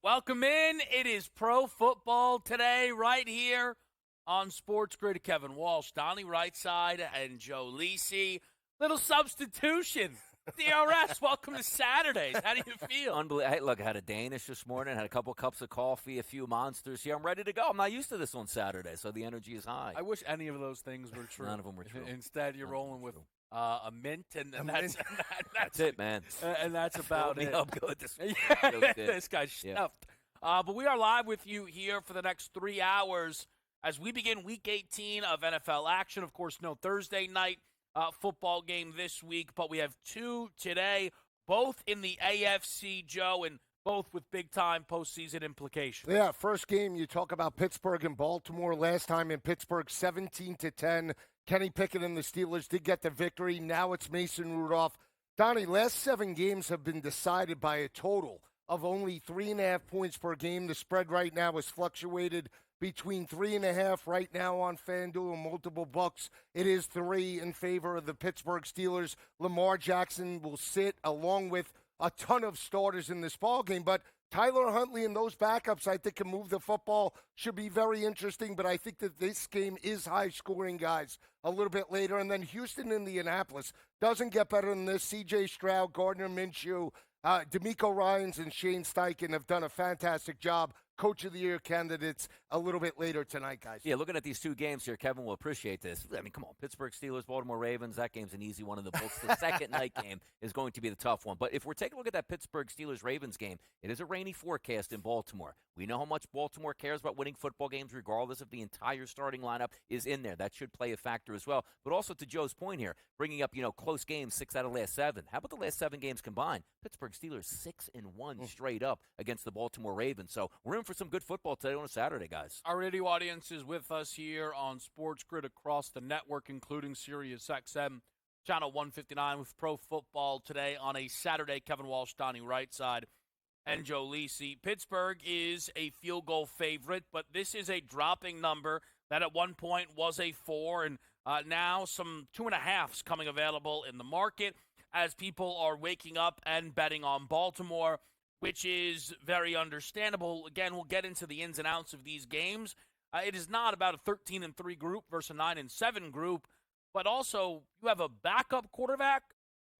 Welcome in. It is Pro Football Today right here on SportsGrid. Kevin Walsh, Donnie Rightside, and Joe Lisi. Little substitution. DRS, welcome to Saturdays. How do you feel? Unbelievable. Hey, look, I had a Danish this morning, had a couple cups of coffee, a few monsters here. I'm ready to go. I'm not used to this on Saturday, so the energy is high. I wish any of those things were true. None of them were true. Instead, you're rolling with a mint, and that's it, man. And that's about it. Up good. This guy's stuffed. But we are live with you here for the next 3 hours as we begin Week 18 of NFL action. Of course, no Thursday night football game this week, but we have two today, both in the AFC, Joe, and both with big-time postseason implications. Yeah, first game, you talk about Pittsburgh and Baltimore. Last time in Pittsburgh, 17-10. Kenny Pickett and the Steelers did get the victory. Now it's Mason Rudolph. Donnie, last 7 games have been decided by a total of only 3.5 points per game. The spread right now has fluctuated between 3.5 right now on FanDuel and multiple books. It is 3 in favor of the Pittsburgh Steelers. Lamar Jackson will sit along with a ton of starters in this ballgame, but Tyler Huntley and those backups, I think, can move the football. Should be very interesting, but I think that this game is high-scoring, guys, a little bit later. And then Houston, Indianapolis doesn't get better than this. C.J. Stroud, Gardner Minshew, D'Amico Ryans, and Shane Steichen have done a fantastic job. Coach of the Year candidates a little bit later tonight, guys. Yeah, looking at these 2 games here, Kevin will appreciate this. I mean, come on, Pittsburgh Steelers, Baltimore Ravens, that game's an easy one in the books. The second night game is going to be the tough one. But if we're taking a look at that Pittsburgh Steelers-Ravens game, it is a rainy forecast in Baltimore. We know how much Baltimore cares about winning football games regardless if the entire starting lineup is in there. That should play a factor as well. But also to Joe's point here, bringing up, close games, 6 out of the last 7. How about the last 7 games combined? Pittsburgh Steelers 6-1 straight up against the Baltimore Ravens. So we're in for some good football today on a Saturday, guys. Our radio audience is with us here on SportsGrid across the network, including Sirius XM, Channel 159 with Pro Football Today on a Saturday. Kevin Walsh, Donnie Rightside, and Joe Lisi. Pittsburgh is a field goal favorite, but this is a dropping number that at one point was a 4, and now some 2.5s coming available in the market as people are waking up and betting on Baltimore, which is very understandable. Again, we'll get into the ins and outs of these games. It is not about a 13-3 group versus a 9-7 group, but also you have a backup quarterback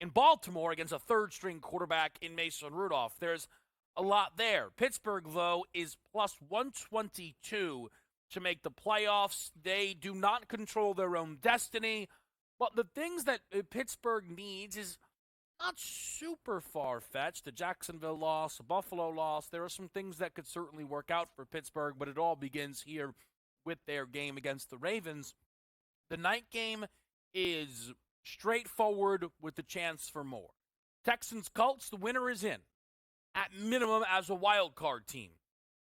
in Baltimore against a third-string quarterback in Mason Rudolph. There's a lot there. Pittsburgh, though, is plus 122 to make the playoffs. They do not control their own destiny, but the things that Pittsburgh needs is not super far-fetched. The Jacksonville loss, the Buffalo loss, there are some things that could certainly work out for Pittsburgh, but it all begins here with their game against the Ravens. The night game is straightforward with the chance for more. Texans-Colts, the winner is in, at minimum as a wild card team.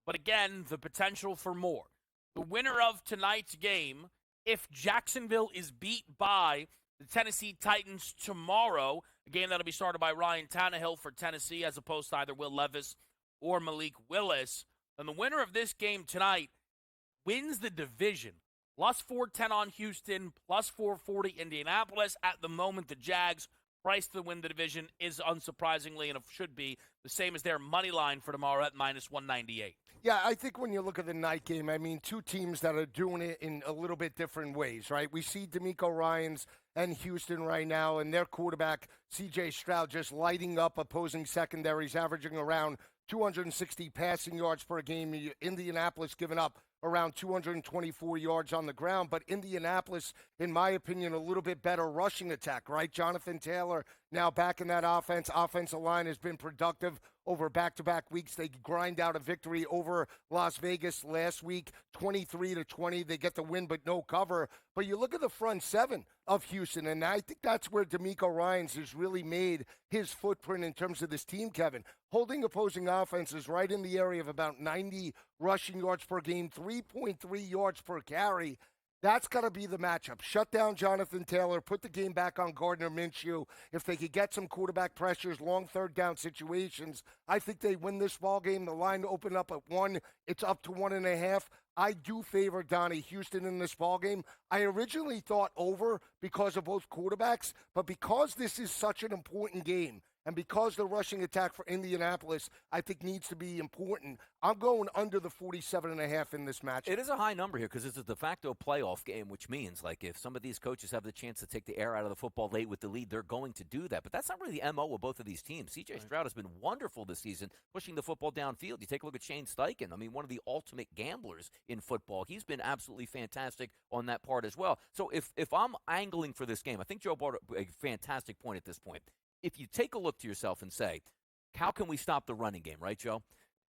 But again, the potential for more. The winner of tonight's game, if Jacksonville is beat by the Tennessee Titans tomorrow, a game that'll be started by Ryan Tannehill for Tennessee as opposed to either Will Levis or Malik Willis, then the winner of this game tonight wins the division. Plus 410 on Houston, plus 440 Indianapolis. At the moment, the Jags' price to win the division is unsurprisingly, and it should be, the same as their money line for tomorrow at minus 198. Yeah, I think when you look at the night game, I mean, 2 teams that are doing it in a little bit different ways, right? We see D'Amico Ryans and Houston right now, and their quarterback, C.J. Stroud, just lighting up opposing secondaries, averaging around 260 passing yards per game. Indianapolis giving up around 224 yards on the ground. But Indianapolis, in my opinion, a little bit better rushing attack, right? Jonathan Taylor now back in that offense. Offensive line has been productive over back-to-back weeks. They grind out a victory over Las Vegas last week, 23-20. They get the win, but no cover. But you look at the front 7 of Houston, and I think that's where D'Amico Ryans has really made his footprint in terms of this team, Kevin. Holding opposing offenses right in the area of about 90 rushing yards per game, 3.3 yards per carry. That's got to be the matchup. Shut down Jonathan Taylor, put the game back on Gardner Minshew. If they could get some quarterback pressures, long third down situations, I think they win this ball game. The line opened up at 1. It's up to 1.5. I do favor Donnie Houston in this ball game. I originally thought over because of both quarterbacks, but because this is such an important game, And because the rushing attack for Indianapolis, I think, needs to be important, I'm going under the 47.5 in this match. It is a high number here because it's a de facto playoff game, which means, like, if some of these coaches have the chance to take the air out of the football late with the lead, they're going to do that. But that's not really the MO of both of these teams. C.J. Stroud has been wonderful this season, pushing the football downfield. You take a look at Shane Steichen. I mean, one of the ultimate gamblers in football. He's been absolutely fantastic on that part as well. So if I'm angling for this game, I think Joe brought a fantastic point at this point. If you take a look to yourself and say, how can we stop the running game, right, Joe?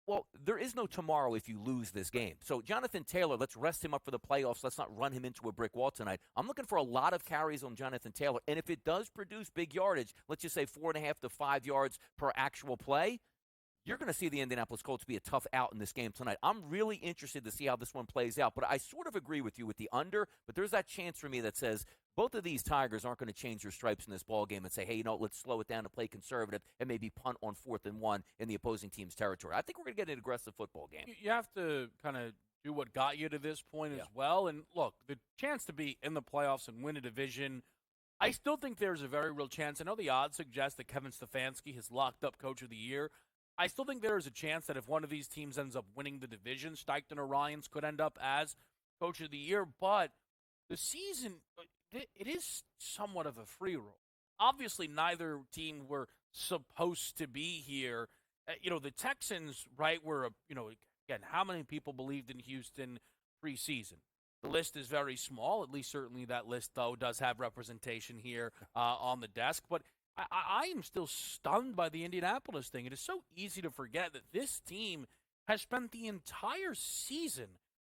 Well, there is no tomorrow if you lose this game. So Jonathan Taylor, let's rest him up for the playoffs. Let's not run him into a brick wall tonight. I'm looking for a lot of carries on Jonathan Taylor. And if it does produce big yardage, let's just say 4.5 to 5 yards per actual play, you're going to see the Indianapolis Colts be a tough out in this game tonight. I'm really interested to see how this one plays out. But I sort of agree with you with the under. But there's that chance for me that says both of these Tigers aren't going to change their stripes in this ball game and say, hey, let's slow it down and play conservative and maybe punt on 4th and 1 in the opposing team's territory. I think we're going to get an aggressive football game. You have to kind of do what got you to this point as well. And look, the chance to be in the playoffs and win a division, I still think there's a very real chance. I know the odds suggest that Kevin Stefanski has locked up Coach of the Year. I still think there is a chance that if one of these teams ends up winning the division, Steichen or Ryans could end up as Coach of the Year. But the season, it is somewhat of a free roll. Obviously, neither team were supposed to be here. The Texans, right, were, again, how many people believed in Houston preseason? The list is very small. At least certainly that list, though, does have representation here on the desk. But I am still stunned by the Indianapolis thing. It is so easy to forget that this team has spent the entire season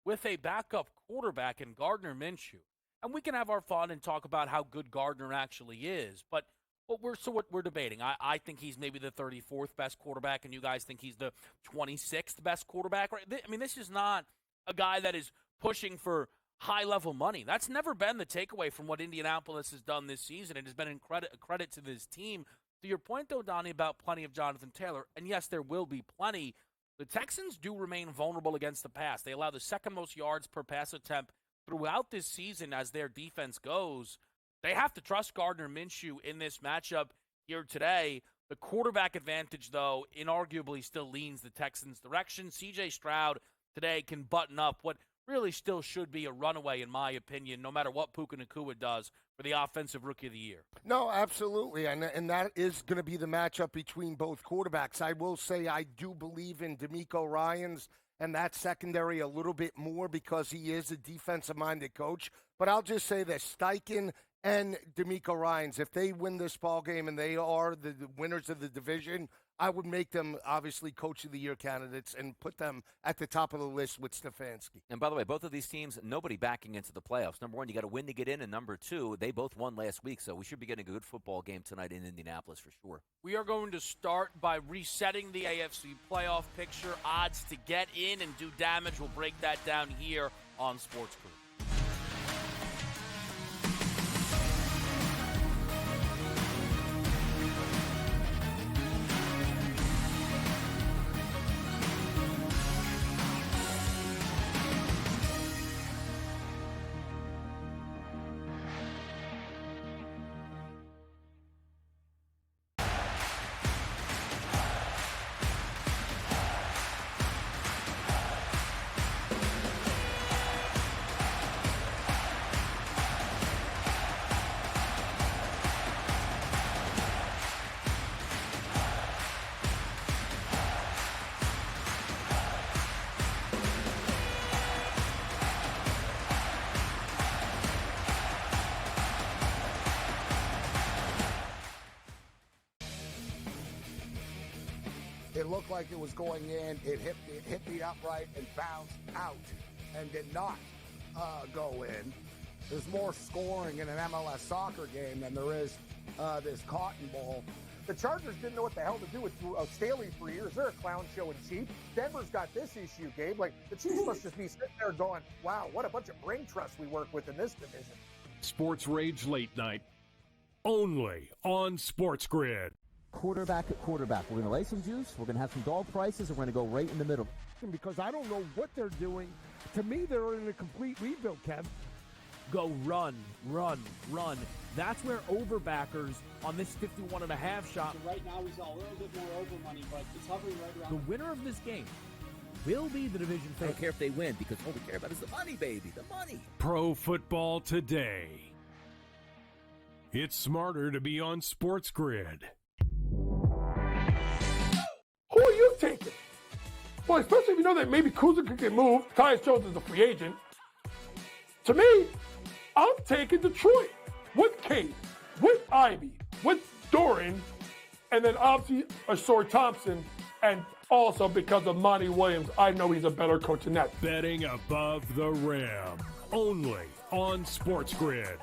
with a backup quarterback in Gardner Minshew. And we can have our fun and talk about how good Gardner actually is. But what we're debating. I think he's maybe the 34th best quarterback, and you guys think he's the 26th best quarterback. Right? I mean, this is not a guy that is pushing for high-level money. That's never been the takeaway from what Indianapolis has done this season. It has been a credit to this team. To your point, though, Donnie, about plenty of Jonathan Taylor, and yes, there will be plenty, the Texans do remain vulnerable against the pass. They allow the second most yards per pass attempt throughout this season as their defense goes. They have to trust Gardner Minshew in this matchup here today. The quarterback advantage, though, inarguably still leans the Texans' direction. C.J. Stroud today can button up what really still should be a runaway, in my opinion, no matter what Puka Nacua does for the Offensive Rookie of the Year. No, absolutely, and that is going to be the matchup between both quarterbacks. I will say I do believe in DeMeco Ryans and that secondary a little bit more because he is a defensive-minded coach. But I'll just say that Steichen and DeMeco Ryans, if they win this ball game and they are the winners of the division, I would make them, obviously, Coach of the Year candidates and put them at the top of the list with Stefanski. And by the way, both of these teams, nobody backing into the playoffs. Number one, you got to win to get in, and number two, they both won last week, so we should be getting a good football game tonight in Indianapolis for sure. We are going to start by resetting the AFC playoff picture. Odds to get in and do damage. We'll break that down here on SportsGrid. It looked like it was going in. It hit the upright and bounced out and did not go in. There's more scoring in an MLS soccer game than there is this Cotton Bowl. The Chargers didn't know what the hell to do with Staley for years. They're a clown show in Chief. Denver's got this issue, Gabe. Like, the Chiefs must just be sitting there going, wow, what a bunch of brain trust we work with in this division. Sports Rage Late Night, only on SportsGrid. Quarterback at quarterback. We're going to lay some juice. We're going to have some dog prices, and we're going to go right in the middle. Because I don't know what they're doing. To me, they're in a complete rebuild, Kev. go run, run, run. That's where overbackers on this 51.5 shot. So right now we saw a little bit more over money, but it's hovering right around. The winner of this game will be the division I favorite. don't care if they win because all we care about is the money, baby, the money. Pro Football Today. It's smarter to be on SportsGrid. Who are you taking? Well, especially if you know that maybe Kuzma could get moved. Tyus Jones is a free agent. To me, I'm taking Detroit with Cade, with Ivy, with Doran, and then obviously Ashore Thompson, and also because of Monty Williams, I know he's a better coach than that. Betting above the rim. Only on SportsGrid.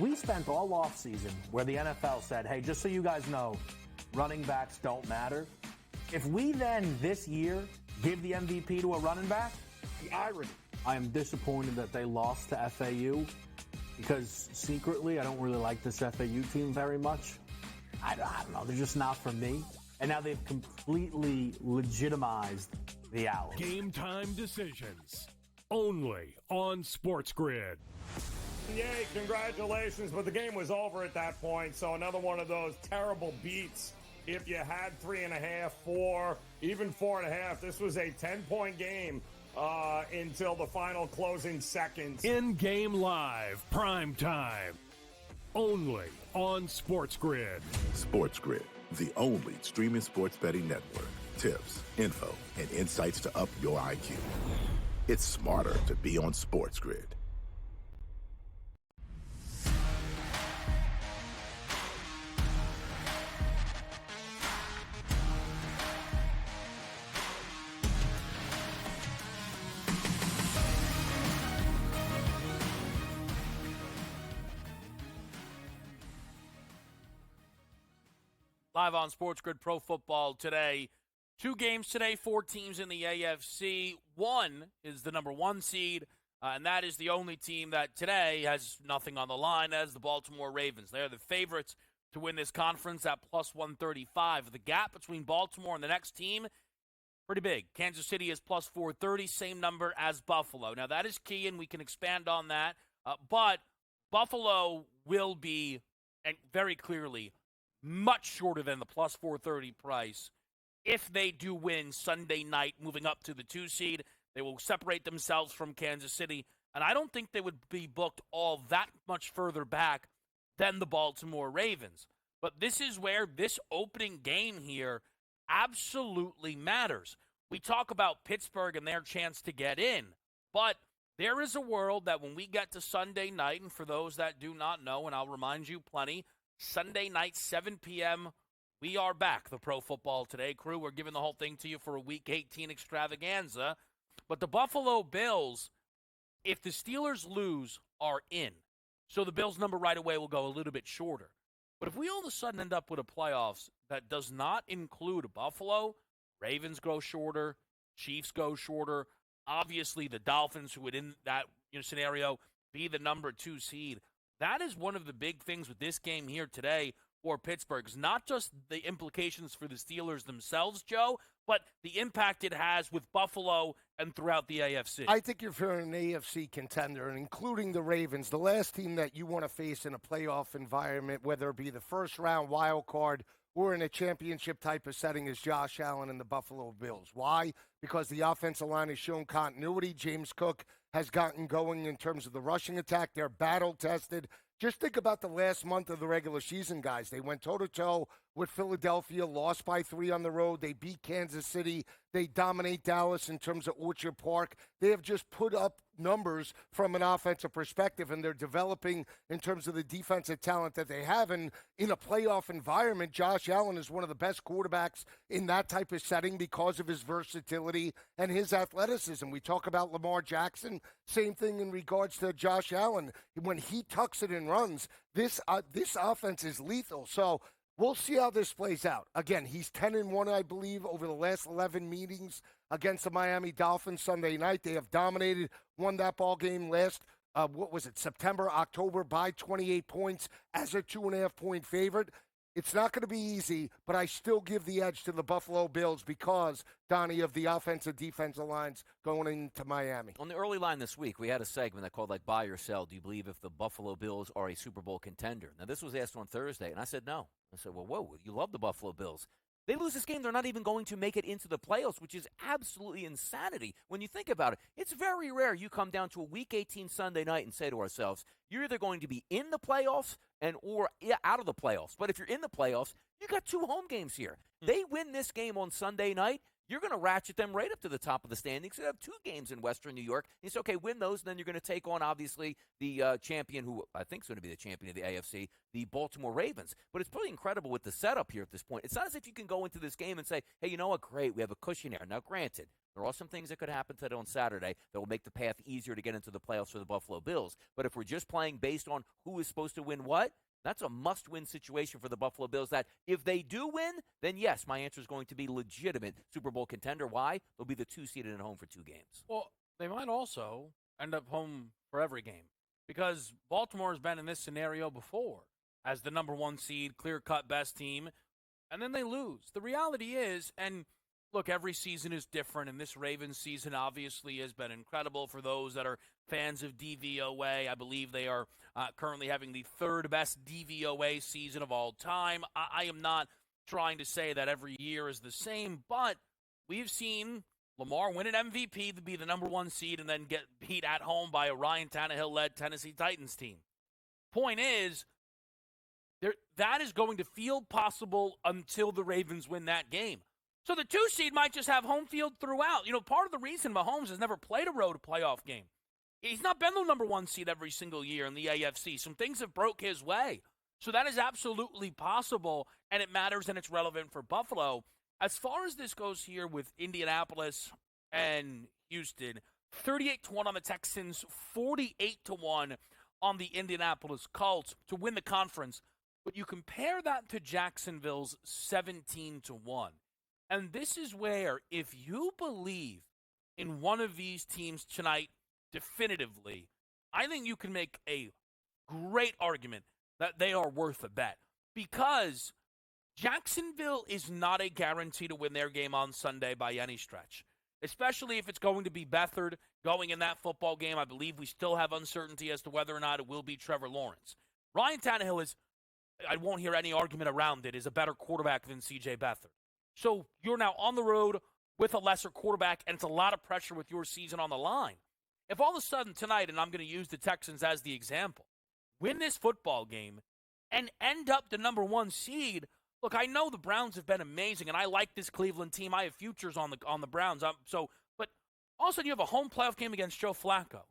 We spent all offseason where the NFL said, hey, just so you guys know, running backs don't matter. If we then this year give the MVP to a running back, the irony. I am disappointed that they lost to FAU because secretly I don't really like this FAU team very much. I don't know. They're just not for me. And now they've completely legitimized the Owls. Game time decisions. Only on SportsGrid. Yay, congratulations, but the game was over at that point, so another one of those terrible beats. If you had 3.5, 4, even 4.5, this was a 10-point game until the final closing seconds. In-game live, prime time. Only on SportsGrid. SportsGrid, the only streaming sports betting network. Tips, info, and insights to up your IQ. It's smarter to be on SportsGrid. Live on SportsGrid Pro Football Today. 2 games today, 4 teams in the AFC. One is the number 1 seed, and that is the only team that today has nothing on the line as the Baltimore Ravens. They're the favorites to win this conference at plus 135. The gap between Baltimore and the next team, pretty big. Kansas City is plus 430, same number as Buffalo. Now, that is key, and we can expand on that. But Buffalo will be, and very clearly, much shorter than the plus 430 price. If they do win Sunday night, moving up to the 2 seed, they will separate themselves from Kansas City. And I don't think they would be booked all that much further back than the Baltimore Ravens. But this is where this opening game here absolutely matters. We talk about Pittsburgh and their chance to get in. But there is a world that when we get to Sunday night, and for those that do not know, and I'll remind you plenty, Sunday night, 7 p.m., we are back. The Pro Football Today crew, we're giving the whole thing to you for a Week 18 extravaganza. But the Buffalo Bills, if the Steelers lose, are in. So the Bills' number right away will go a little bit shorter. But if we all of a sudden end up with a playoffs that does not include Buffalo, Ravens go shorter, Chiefs go shorter. Obviously, the Dolphins, who would in that scenario be the number 2 seed. That is one of the big things with this game here today for Pittsburgh. It's not just the implications for the Steelers themselves, Joe, but the impact it has with Buffalo and throughout the AFC. I think if you're an AFC contender, and including the Ravens, the last team that you want to face in a playoff environment, whether it be the first-round wild card or in a championship type of setting, is Josh Allen and the Buffalo Bills. Why? Because the offensive line has shown continuity. James Cook has gotten going in terms of the rushing attack. They're battle-tested. Just think about the last month of the regular season, guys. They went toe-to-toe with Philadelphia, lost by 3 on the road. They beat Kansas City. They dominate Dallas in terms of Orchard Park. They have just put up numbers from an offensive perspective, and they're developing in terms of the defensive talent that they have. And in a playoff environment, Josh Allen is one of the best quarterbacks in that type of setting because of his versatility and his athleticism. We talk about Lamar Jackson, same thing in regards to Josh Allen. When he tucks it and runs, this offense is lethal. So we'll see how this plays out. Again, he's 10-1, I believe, over the last 11 meetings against the Miami Dolphins Sunday night. They have dominated, won that ball game last, September, October by 28 points as a 2.5-point favorite. It's not going to be easy, but I still give the edge to the Buffalo Bills because, Donnie, of the offensive defensive lines going into Miami. On the early line this week, we had a segment that called buy or sell. Do you believe if the Buffalo Bills are a Super Bowl contender? Now, this was asked on Thursday, and I said no. I said, well, whoa, you love the Buffalo Bills. They lose this game, they're not even going to make it into the playoffs, which is absolutely insanity when you think about it. It's very rare you come down to a Week 18 Sunday night and say to ourselves, you're either going to be in the playoffs or out of the playoffs. But if you're in the playoffs, you got 2 home games here. They win this game on Sunday night, you're going to ratchet them right up to the top of the standings. You have 2 games in Western New York. You say, okay, win those, and then you're going to take on, obviously, the champion, who I think is going to be the champion of the AFC, the Baltimore Ravens. But it's pretty incredible with the setup here at this point. It's not as if you can go into this game and say, hey, you know what, great, we have a cushion here. Now, granted, there are some things that could happen today on Saturday that will make the path easier to get into the playoffs for the Buffalo Bills. But if we're just playing based on who is supposed to win what, that's a must-win situation for the Buffalo Bills that if they do win, then yes, my answer is going to be legitimate Super Bowl contender. Why? They'll be the 2-seeded at home for 2 games. Well, they might also end up home for every game because Baltimore has been in this scenario before as the number 1 seed, clear-cut best team, and then they lose. The reality is, and look, every season is different, and this Ravens season obviously has been incredible for those that are fans of DVOA. I believe they are currently having the 3rd best DVOA season of all time. I am not trying to say that every year is the same, but we've seen Lamar win an MVP to be the number 1 seed and then get beat at home by a Ryan Tannehill-led Tennessee Titans team. Point is, that is going to feel possible until the Ravens win that game. So the 2 seed might just have home field throughout. You know, part of the reason Mahomes has never played a road playoff game, he's not been the number 1 seed every single year in the AFC. Some things have broke his way. So that is absolutely possible, and it matters, and it's relevant for Buffalo. As far as this goes here with Indianapolis and Houston, 38-1 on the Texans, 48-1 on the Indianapolis Colts to win the conference. But you compare that to Jacksonville's 17-1. And this is where, if you believe in one of these teams tonight definitively, I think you can make a great argument that they are worth a bet. Because Jacksonville is not a guarantee to win their game on Sunday by any stretch, especially if it's going to be Beathard going in that football game. I believe we still have uncertainty as to whether or not it will be Trevor Lawrence. Ryan Tannehill is, I won't hear any argument around it, is a better quarterback than C.J. Beathard. So you're now on the road with a lesser quarterback, and it's a lot of pressure with your season on the line. If all of a sudden tonight, and I'm going to use the Texans as the example, win this football game and end up the number 1 seed, look, I know the Browns have been amazing, and I like this Cleveland team. I have futures on the Browns. But all of a sudden you have a home playoff game against Joe Flacco,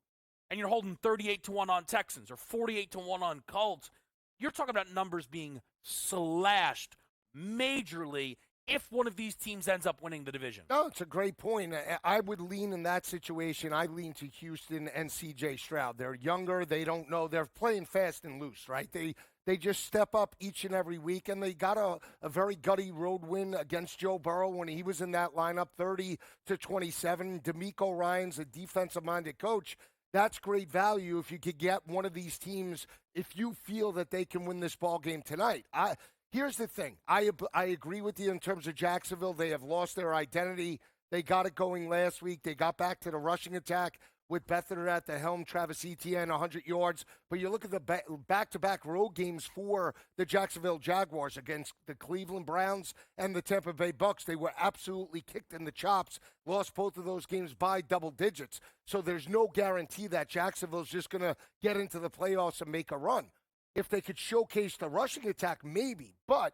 and you're holding 38-1 on Texans or 48-1 on Colts. You're talking about numbers being slashed majorly if one of these teams ends up winning the division. No, it's a great point. I would lean in that situation. I lean to Houston and C.J. Stroud. They're younger. They don't know. They're playing fast and loose, right? They just step up each and every week, and they got a very gutty road win against Joe Burrow when he was in that lineup, 30-27. DeMeco Ryans a defensive-minded coach. That's great value if you could get one of these teams, if you feel that they can win this ball game tonight. Here's the thing. I agree with you in terms of Jacksonville. They have lost their identity. They got it going last week. They got back to the rushing attack with Beathard at the helm, Travis Etienne, 100 yards. But you look at the back-to-back road games for the Jacksonville Jaguars against the Cleveland Browns and the Tampa Bay Bucks. They were absolutely kicked in the chops, lost both of those games by double digits. So there's no guarantee that Jacksonville's just going to get into the playoffs and make a run. If they could showcase the rushing attack, maybe. But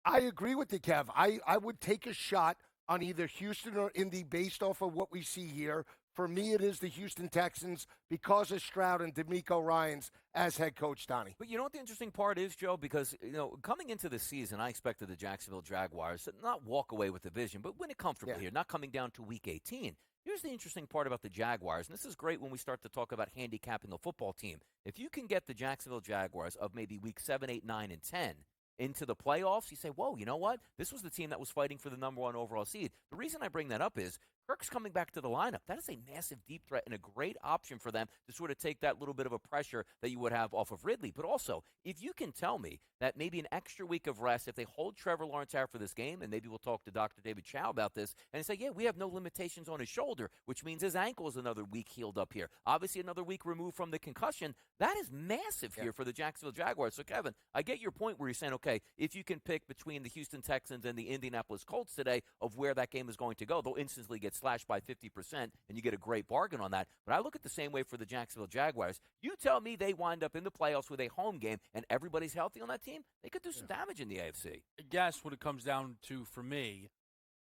I agree with you, Kev. I would take a shot on either Houston or Indy based off of what we see here. For me, it is the Houston Texans because of Stroud and DeMeco Ryans as head coach, Donnie. But you know what the interesting part is, Joe? Because, coming into the season, I expected the Jacksonville Jaguars to not walk away with the division, but win it comfortably here, not coming down to Week 18. Here's the interesting part about the Jaguars, and this is great when we start to talk about handicapping the football team. If you can get the Jacksonville Jaguars of maybe Week 7, 8, 9, and 10 into the playoffs, you say, whoa, you know what? This was the team that was fighting for the number 1 overall seed. The reason I bring that up is Kirk's coming back to the lineup. That is a massive deep threat and a great option for them to sort of take that little bit of a pressure that you would have off of Ridley. But also, if you can tell me that maybe an extra week of rest, if they hold Trevor Lawrence out for this game, and maybe we'll talk to Dr. David Chow about this, and say, yeah, we have no limitations on his shoulder, which means his ankle is another week healed up here. Obviously, another week removed from the concussion. That is massive here for the Jacksonville Jaguars. So, Kevin, I get your point where you're saying, okay, if you can pick between the Houston Texans and the Indianapolis Colts today of where that game is going to go, they'll instantly get slashed by 50%, and you get a great bargain on that. But I look at the same way for the Jacksonville Jaguars. You tell me they wind up in the playoffs with a home game and everybody's healthy on that team, they could do some damage in the AFC. I guess what it comes down to for me,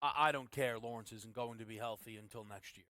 I don't care Lawrence isn't going to be healthy until next year.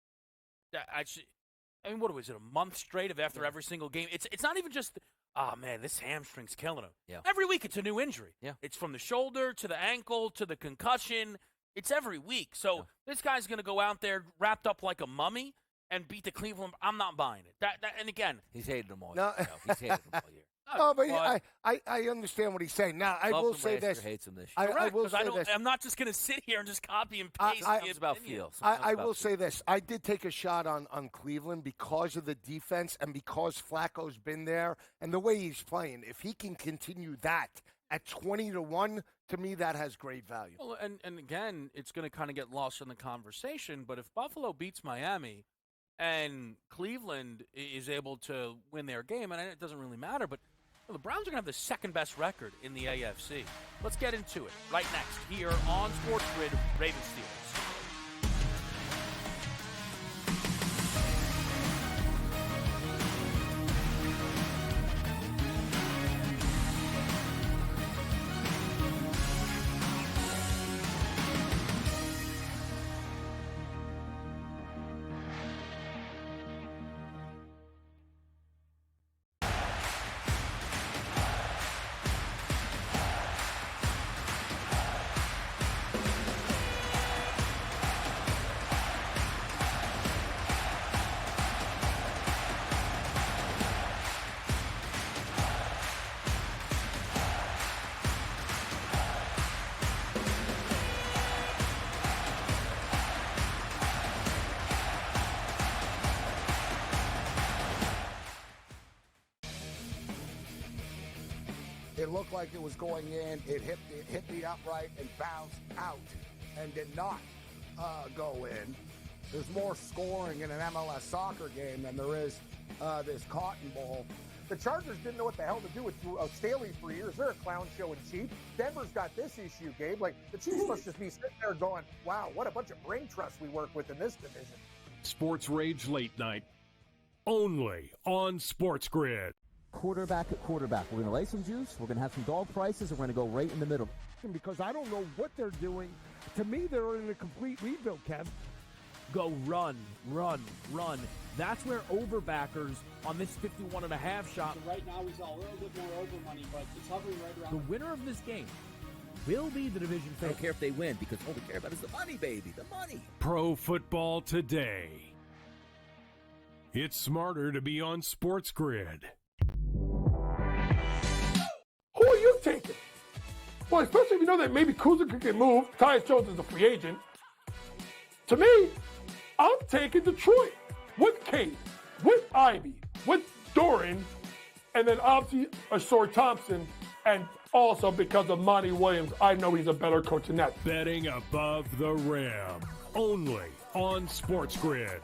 I mean, what was it, a month straight of after every single game? It's not even just, oh, man, this hamstring's killing him. Yeah. Every week it's a new injury. Yeah. It's from the shoulder to the ankle to the concussion. It's every week. So this guy's going to go out there wrapped up like a mummy and beat the Cleveland. I'm not buying it. And again, he's hated them all year. He's hated them all year. No, but I understand what he's saying. Now, I will say this. Hates him this I will say this. I'm not just going to sit here and just copy and paste. It's about feel. I will say this. I did take a shot on Cleveland because of the defense and because Flacco's been there and the way he's playing. If he can continue that at 20-1, to me, that has great value. Well, and again, it's going to kind of get lost in the conversation, but if Buffalo beats Miami and Cleveland is able to win their game, and it doesn't really matter, but the Browns are going to have the second-best record in the AFC. Let's get into it right next here on SportsGrid, Ravens Steelers. It looked like it was going in. It hit the upright and bounced out and did not go in. There's more scoring in an MLS soccer game than there is this Cotton Bowl. The Chargers didn't know what the hell to do with Staley for years. They're a clown show and cheap. Denver's got this issue, Gabe. Like, the Chiefs must just be sitting there going, wow, what a bunch of brain trust we work with in this division. Sports Rage Late Night, only on SportsGrid. Quarterback at quarterback. We're going to lay some juice. We're going to have some dog prices, and we're going to go right in the middle. Because I don't know what they're doing. To me, they're in a complete rebuild, Kev. Go run, run, run. That's where overbackers on this 51.5 shot. Right now, he's a little bit more over money, but it's hovering right around. The winner of this game will be the division favorite. I don't care if they win because all we care about is the money, baby, the money. Pro Football Today. It's smarter to be on SportsGrid. Who are you taking? Well, especially if you know that maybe Kuzma could get moved. Tyus Jones is a free agent. To me, I'm taking Detroit with Cade, with Ivy, with Doran, and then obviously Ashore Thompson, and also because of Monty Williams, I know he's a better coach than that. Betting above the rim, only on SportsGrid.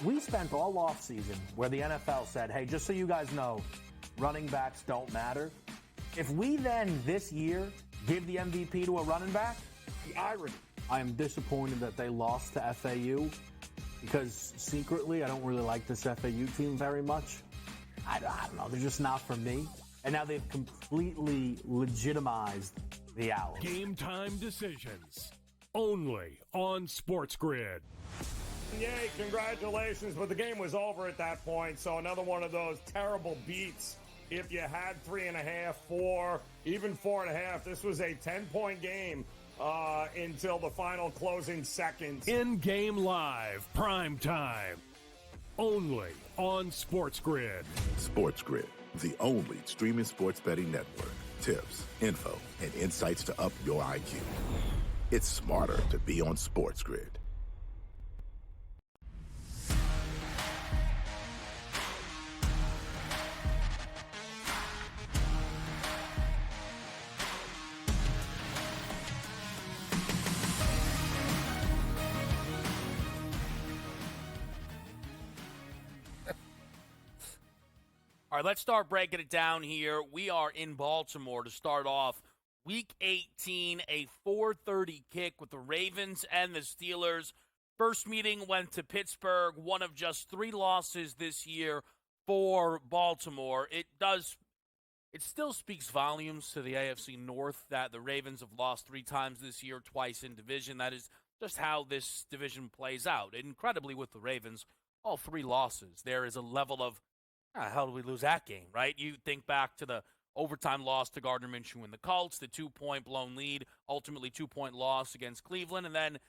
We spent all offseason where the NFL said, hey, just so you guys know, running backs don't matter. If we then this year give the MVP to a running back, the irony. I am disappointed that they lost to FAU because secretly I don't really like this FAU team very much. I don't know. They're just not for me. And now they've completely legitimized the Owls. Game time decisions, only on SportsGrid. Yay, congratulations, but the game was over at that point, so another one of those terrible beats. If you had 3.5, 4, even 4.5, this was a 10-point game until the final closing seconds. In-game live, prime time, only on SportsGrid. SportsGrid, the only streaming sports betting network. tips, info, and insights to up your IQ. It's smarter to be on SportsGrid. All right, let's start breaking it down here. We are in Baltimore to start off Week 18, a 4:30 kick with the Ravens and the Steelers. First meeting went to Pittsburgh, one of just 3 losses this year for Baltimore. It still speaks volumes to the AFC North that the Ravens have lost 3 times this year, twice in division. That is just how this division plays out. Incredibly, with the Ravens, all 3 losses, there is a level of, how did we lose that game, right? You think back to the overtime loss to Gardner Minshew and the Colts, the 2-point blown lead, ultimately 2-point loss against Cleveland, and then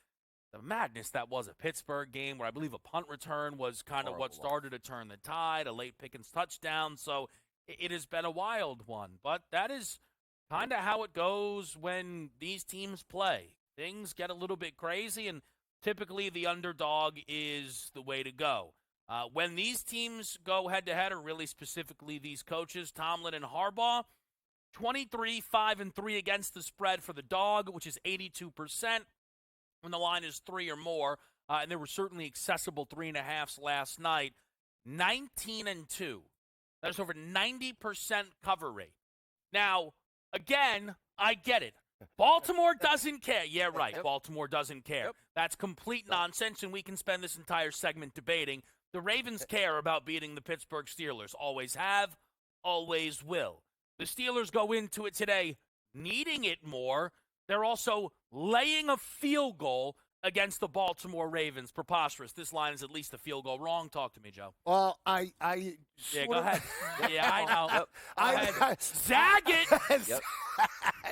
the madness that was a Pittsburgh game where I believe a punt return was kind of what started to turn the tide, a late Pickens touchdown. So it has been a wild one, but that is kind of how it goes when these teams play. Things get a little bit crazy, and typically the underdog is the way to go. When these teams go head-to-head, or really specifically these coaches, Tomlin and Harbaugh, 23-5-3 against the spread for the dog, which is 82% when the line is 3 or more. And there were certainly accessible 3.5s last night. 19-2. That's over 90% cover rate. Now, again, I get it. Baltimore doesn't care. Yeah, right. Yep. Baltimore doesn't care. Yep. That's complete nonsense, and we can spend this entire segment debating. The Ravens care about beating the Pittsburgh Steelers. Always have, always will. The Steelers go into it today needing it more. They're also laying a field goal against the Baltimore Ravens. Preposterous. This line is at least a field goal wrong. Talk to me, Joe. Well, Yeah, go ahead. Yeah, I know. Zag it. Yep.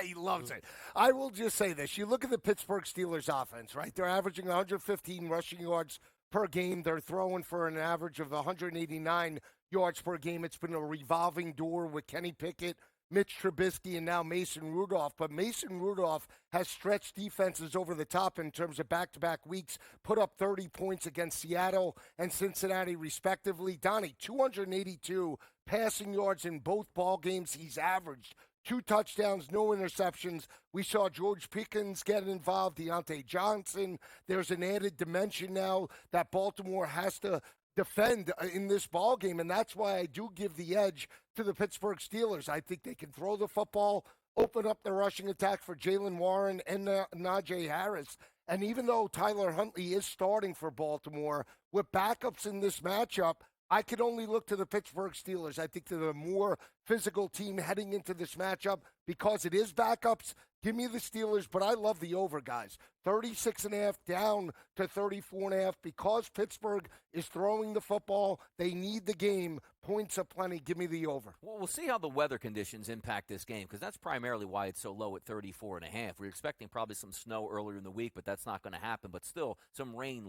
He loves it. I will just say this. You look at the Pittsburgh Steelers offense, right? They're averaging 115 rushing yards per game. They're throwing for an average of 189 yards per game. It's been a revolving door with Kenny Pickett, Mitch Trubisky, and now Mason Rudolph. But Mason Rudolph has stretched defenses over the top in terms of back-to-back weeks, put up 30 points against Seattle and Cincinnati, respectively. Donnie, 282 passing yards in both ball games. He's averaged 2 touchdowns, no interceptions. We saw George Pickens get involved, Deontay Johnson. There's an added dimension now that Baltimore has to defend in this ball game, and that's why I do give the edge to the Pittsburgh Steelers. I think they can throw the football, open up the rushing attack for Jaylen Warren and Najee Harris. And even though Tyler Huntley is starting for Baltimore, with backups in this matchup, I could only look to the Pittsburgh Steelers. I think they're the more physical team heading into this matchup because it is backups. Give me the Steelers, but I love the over, guys. 36.5 down to 34.5 because Pittsburgh is throwing the football. They need the game. Points aplenty. Give me the over. Well, we'll see how the weather conditions impact this game because that's primarily why it's so low at 34.5. We're expecting probably some snow earlier in the week, but that's not going to happen. But still, some rain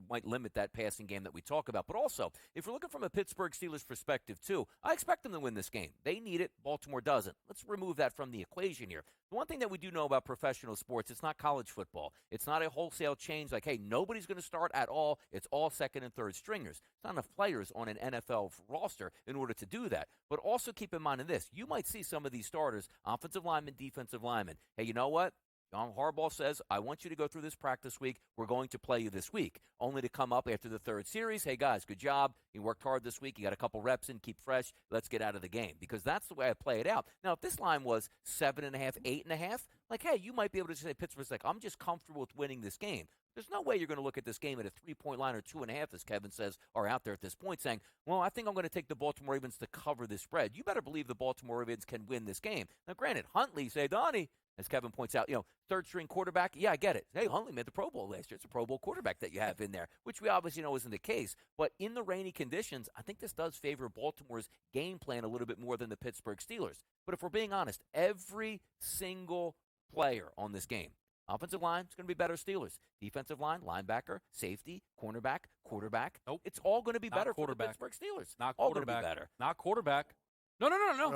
might limit that passing game that we talk about. But also, if we're looking from a Pittsburgh Steelers perspective, too, I expect them to win this game. They need it. Baltimore doesn't. Let's remove that from the equation here. The one thing that we do know about professional sports, it's not college football. It's not a wholesale change like, hey, nobody's going to start at all. It's all second and third stringers. It's not enough players on an NFL roster in order to do that. But also keep in mind in this, you might see some of these starters, offensive linemen, defensive linemen. Hey, you know what? John Harbaugh says, I want you to go through this practice week. We're going to play you this week. Only to come up after the third series. Hey, guys, good job. You worked hard this week. You got a couple reps in. Keep fresh. Let's get out of the game. Because that's the way I play it out. Now, if this line was 7.5, 8.5, like, hey, you might be able to say Pittsburgh's like, I'm just comfortable with winning this game. There's no way you're going to look at this game at a 3-point line or 2.5, as Kevin says, are out there at this point saying, well, I think I'm going to take the Baltimore Ravens to cover this spread. You better believe the Baltimore Ravens can win this game. Now, granted, Huntley, say, Donnie, as Kevin points out, third-string quarterback, yeah, I get it. Hey, Huntley made the Pro Bowl last year. It's a Pro Bowl quarterback that you have in there, which we obviously know isn't the case. But in the rainy conditions, I think this does favor Baltimore's game plan a little bit more than the Pittsburgh Steelers. But if we're being honest, every single player on this game, offensive line, it's going to be better Steelers. Defensive line, linebacker, safety, cornerback, quarterback. Nope. It's all going to be better for the Pittsburgh Steelers. Not all quarterback. Going to be better. Not quarterback. No.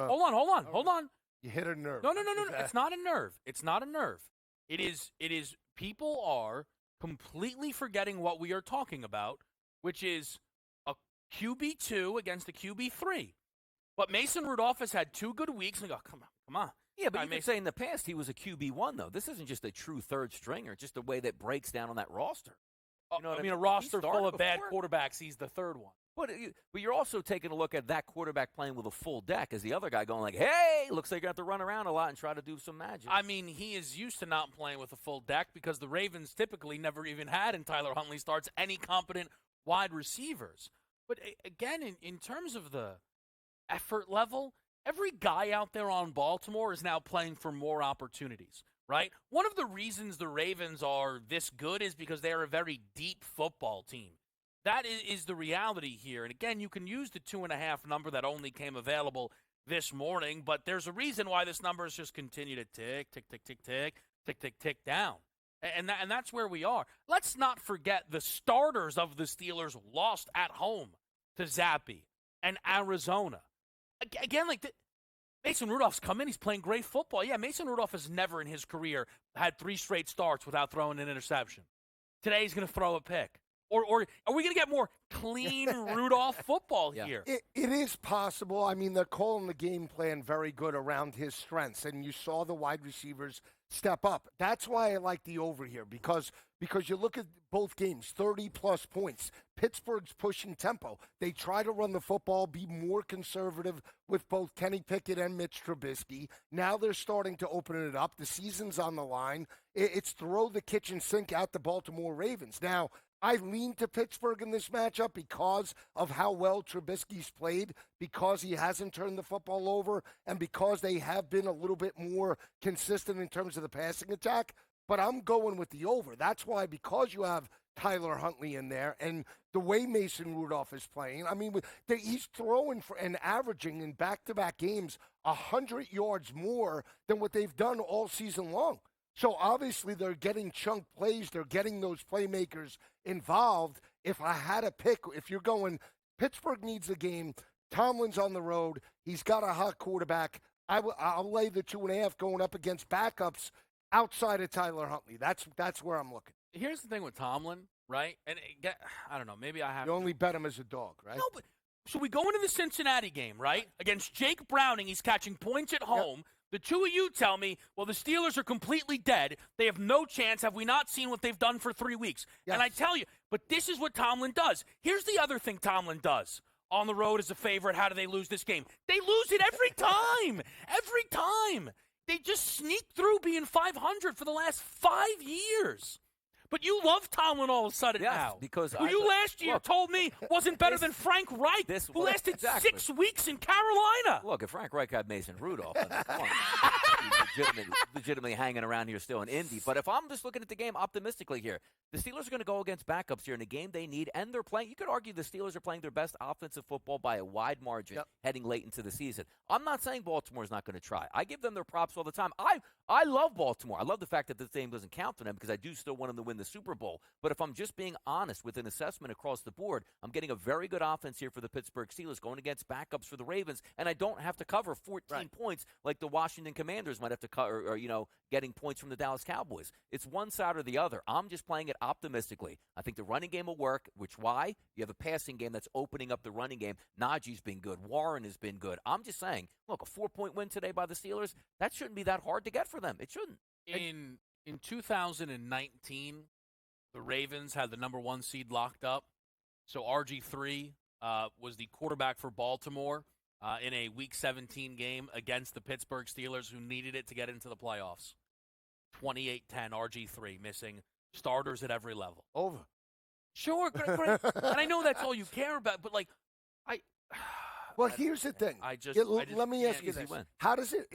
Hold on. You hit a nerve. No. It's not a nerve. It's not a nerve. It is people are completely forgetting what we are talking about, which is a QB2 against a QB3. But Mason Rudolph has had 2 good weeks. And go, come on. Yeah, but you could say in the past he was a QB1, though. This isn't just a true third stringer, just a way that breaks down on that roster. You know I mean, a roster full of bad quarterbacks, he's the third one. But you're also taking a look at that quarterback playing with a full deck as the other guy going like, hey, looks like you're going to have to run around a lot and try to do some magic. I mean, he is used to not playing with a full deck because the Ravens typically never even had in Tyler Huntley starts any competent wide receivers. But again, in terms of the effort level, every guy out there on Baltimore is now playing for more opportunities, right? One of the reasons the Ravens are this good is because they are a very deep football team. That is the reality here. And again, you can use the 2.5 number that only came available this morning, but there's a reason why this number has just continued to tick, tick, tick, tick, tick, tick, tick, tick down. And that's where we are. Let's not forget the starters of the Steelers lost at home to Zappy and Arizona. Again, Mason Rudolph's come in. He's playing great football. Yeah, Mason Rudolph has never in his career had 3 straight starts without throwing an interception. Today he's going to throw a pick. Or are we going to get more clean Rudolph football here? It is possible. I mean, they're calling the game plan very good around his strengths, and you saw the wide receivers step up. That's why I like the over here, because you look at both games, 30-plus points. Pittsburgh's pushing tempo. They try to run the football, be more conservative with both Kenny Pickett and Mitch Trubisky. Now they're starting to open it up. The season's on the line. It's throw the kitchen sink at the Baltimore Ravens. Now, I lean to Pittsburgh in this matchup because of how well Trubisky's played, because he hasn't turned the football over, and because they have been a little bit more consistent in terms of the passing attack. But I'm going with the over. That's why, because you have Tyler Huntley in there and the way Mason Rudolph is playing, I mean, he's throwing for and averaging in back-to-back games 100 yards more than what they've done all season long. So obviously they're getting chunk plays. They're getting those playmakers involved. If I had a pick, if you're going, Pittsburgh needs a game. Tomlin's on the road. He's got a hot quarterback. I'll lay the 2.5 going up against backups outside of Tyler Huntley. That's where I'm looking. Here's the thing with Tomlin, right? And I don't know. Maybe I have. You only bet him as a dog, right? No, but so we go into the Cincinnati game, right? Against Jake Browning. He's catching points at home. Yep. The two of you tell me, well, the Steelers are completely dead. They have no chance. Have we not seen what they've done for 3 weeks? Yes. And I tell you, but this is what Tomlin does. Here's the other thing Tomlin does. On the road as a favorite, how do they lose this game? They lose it every time. Every time. They just sneak through being 500 for the last 5 years. But you love Tomlin all of a sudden now. Because you last year told me wasn't better than Frank Reich, who lasted 6 weeks in Carolina. Look, if Frank Reich had Mason Rudolph, he's legitimately hanging around here still in Indy. But if I'm just looking at the game optimistically here, the Steelers are going to go against backups here in a game they need, and they're playing. You could argue the Steelers are playing their best offensive football by a wide margin heading late into the season. I'm not saying Baltimore's not going to try. I give them their props all the time. I love Baltimore. I love the fact that this game doesn't count for them because I do still want them to win the Super Bowl. But if I'm just being honest with an assessment across the board, I'm getting a very good offense here for the Pittsburgh Steelers going against backups for the Ravens, and I don't have to cover 14 points like the Washington Commanders might have to cover, or getting points from the Dallas Cowboys. It's one side or the other. I'm just playing it optimistically. I think the running game will work, why? You have a passing game that's opening up the running game. Najee's been good. Warren has been good. I'm just saying, look, a 4-point win today by the Steelers, that shouldn't be that hard to get for them. It shouldn't. In 2019, the Ravens had the number 1 seed locked up. So RG3 was the quarterback for Baltimore in a Week 17 game against the Pittsburgh Steelers, who needed it to get into the playoffs. 28-10, RG3, missing starters at every level. Over. Sure, great. And I know that's all you care about, but Well, here's the thing. Let me ask you this: how does it?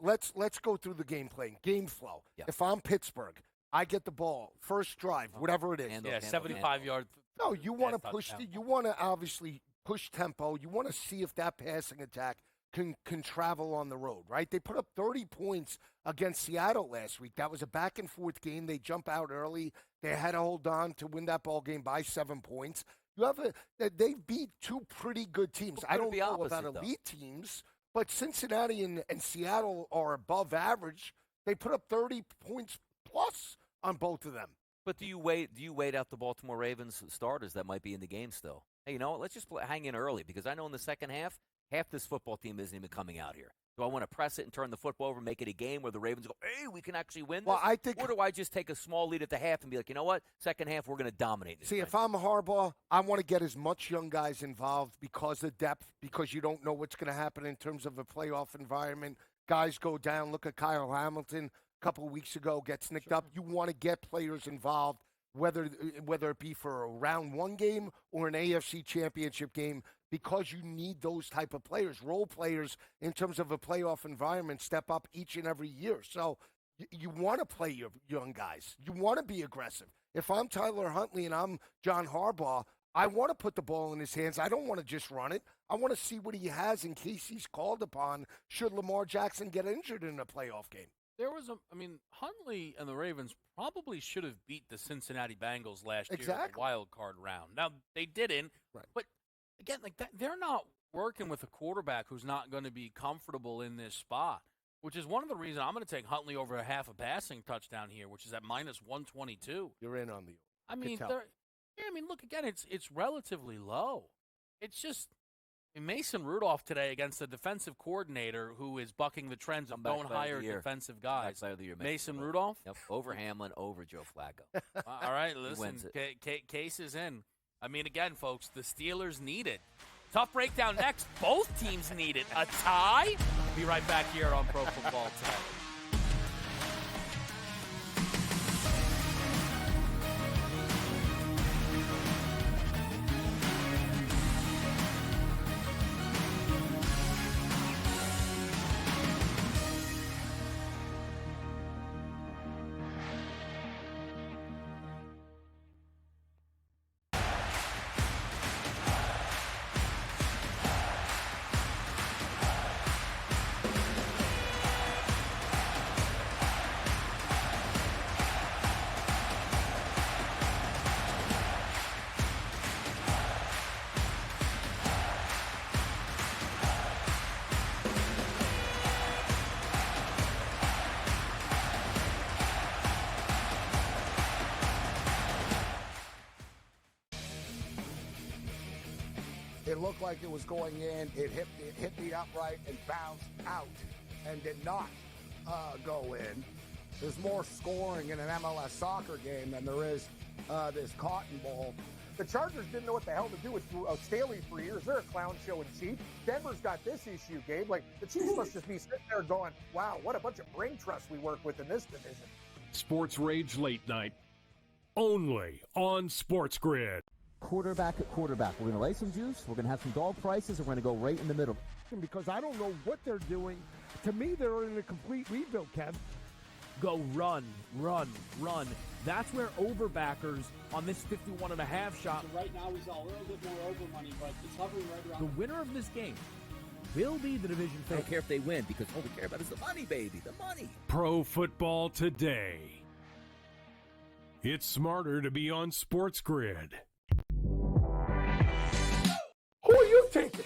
Let's go through the game plan, game flow. Yeah. If I'm Pittsburgh, I get the ball first drive, whatever it is. 75 yards. No, you want to push. You want to obviously push tempo. You want to see if that passing attack can travel on the road, right? They put up 30 points against Seattle last week. That was a back-and-forth game. They jump out early. They had to hold on to win that ball game by 7 points. They beat 2 pretty good teams. I don't know about elite teams, But Cincinnati and Seattle are above average. They put up 30 points plus on both of them. But do you wait out the Baltimore Ravens starters that might be in the game still? Hey, you know what? Let's just hang in early because I know in the second half this football team isn't even coming out here. Do I want to press it and turn the football over and make it a game where the Ravens go, hey, we can actually win this? Well, I think, or do I just take a small lead at the half and be like, you know what? Second half, we're going to dominate this. See, if I'm Harbaugh, I want to get as much young guys involved because of depth, because you don't know what's going to happen in terms of a playoff environment. Guys go down. Look at Kyle Hamilton a couple of weeks ago, gets nicked up. You want to get players involved, whether it be for a round one game or an AFC championship game, because you need those type of players, role players in terms of a playoff environment, step up each and every year. So you want to play your young guys. You want to be aggressive. If I'm Tyler Huntley and I'm John Harbaugh, I want to put the ball in his hands. I don't want to just run it. I want to see what he has in case he's called upon should Lamar Jackson get injured in a playoff game. Huntley and the Ravens probably should have beat the Cincinnati Bengals last year in the wild card round. Now, they didn't, but again, like that, they're not working with a quarterback who's not going to be comfortable in this spot, which is one of the reasons I'm going to take Huntley over a half a passing touchdown here, which is at minus 122. You're in on the. Look again. It's relatively low. It's just Mason Rudolph today against a defensive coordinator who is bucking the trends of don't hire defensive guys. Mason Rudolph? Yep, over Hamlin, over Joe Flacco. All right, listen, case is in. Again, folks, the Steelers need it. Tough breakdown next. Both teams need it. A tie? Be right back here on Pro Football Today. It looked like it was going in. It hit the upright and bounced out and did not go in. There's more scoring in an MLS soccer game than there is this Cotton Bowl. The Chargers didn't know what the hell to do with Staley for years. They're a clown show in chief. Denver's got this issue, Gabe. Like, the Chiefs must just be sitting there going, wow, what a bunch of brain trust we work with in this division. Sports Rage Late Night, only on SportsGrid. Quarterback at quarterback. We're going to lay some juice. We're going to have some dog prices, and we're going to go right in the middle. Because I don't know what they're doing. To me, they're in a complete rebuild, Kev. Go run. That's where overbackers on this 51.5 shot. So right now, we saw a little bit more over money, but it's hovering right around. The winner of this game will be the division favorite. I don't care if they win because all we care about is the money, baby. The money. Pro Football Today. It's smarter to be on SportsGrid. Who are you taking?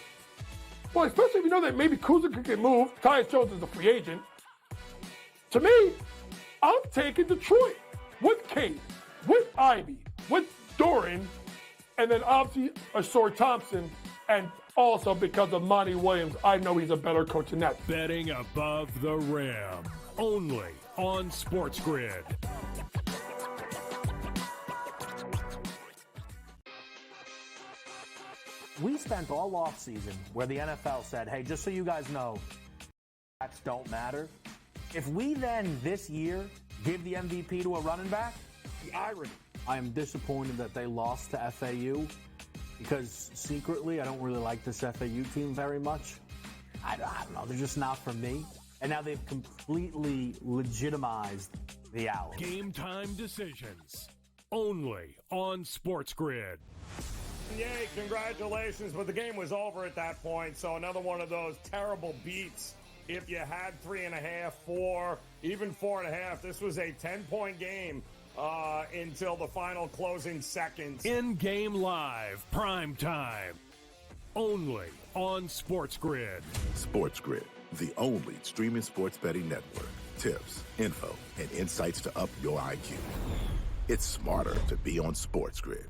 Well, especially if you know that maybe Kuzma could get moved. Tyus Jones is a free agent. To me, I'm taking Detroit with Cade, with Ivy, with Doran, and then obviously Ashore Thompson, and also because of Monty Williams, I know he's a better coach than that. Betting above the rim, only on SportsGrid. We spent all offseason where the NFL said, hey, just so you guys know, backs don't matter. If we then this year give the MVP to a running back, the irony. I am disappointed that they lost to FAU because secretly I don't really like this FAU team very much. I don't know. They're just not for me. And now they've completely legitimized the Owls. Game time decisions, only on SportsGrid. Yay, congratulations, but the game was over at that point, so another one of those terrible beats. If you had 3.5, 4, even 4.5, this was a 10-point game until the final closing seconds. In-game live, prime time. only on SportsGrid. SportsGrid, the only streaming sports betting network. Tips, info, and insights to up your IQ. It's smarter to be on SportsGrid.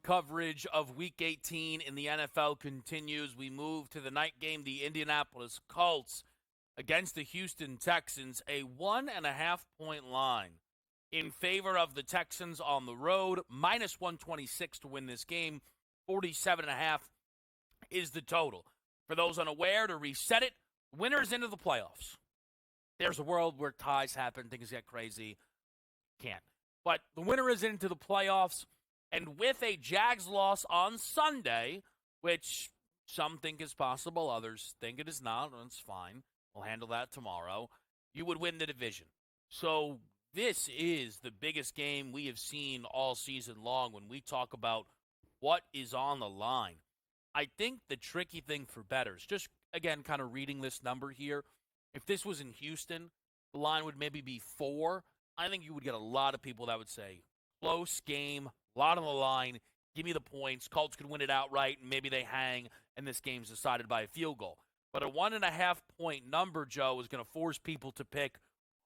Coverage of Week 18 in the NFL continues. We move to the night game, the Indianapolis Colts against the Houston Texans, a 1.5-point line in favor of the Texans on the road, minus 126 to win this game. 47.5 is the total. For those unaware, to reset it, winners into the playoffs. There's a world where ties happen, things get crazy. Can't. But the winner is into the playoffs. And with a Jags loss on Sunday, which some think is possible, others think it is not, that's fine. We'll handle that tomorrow. You would win the division. So this is the biggest game we have seen all season long when we talk about what is on the line. I think the tricky thing for bettors, just again kind of reading this number here, if this was in Houston, the line would maybe be 4. I think you would get a lot of people that would say, close game, a lot on the line, give me the points. Colts could win it outright, and maybe they hang, and this game's decided by a field goal. But a 1.5-point number, Joe, is going to force people to pick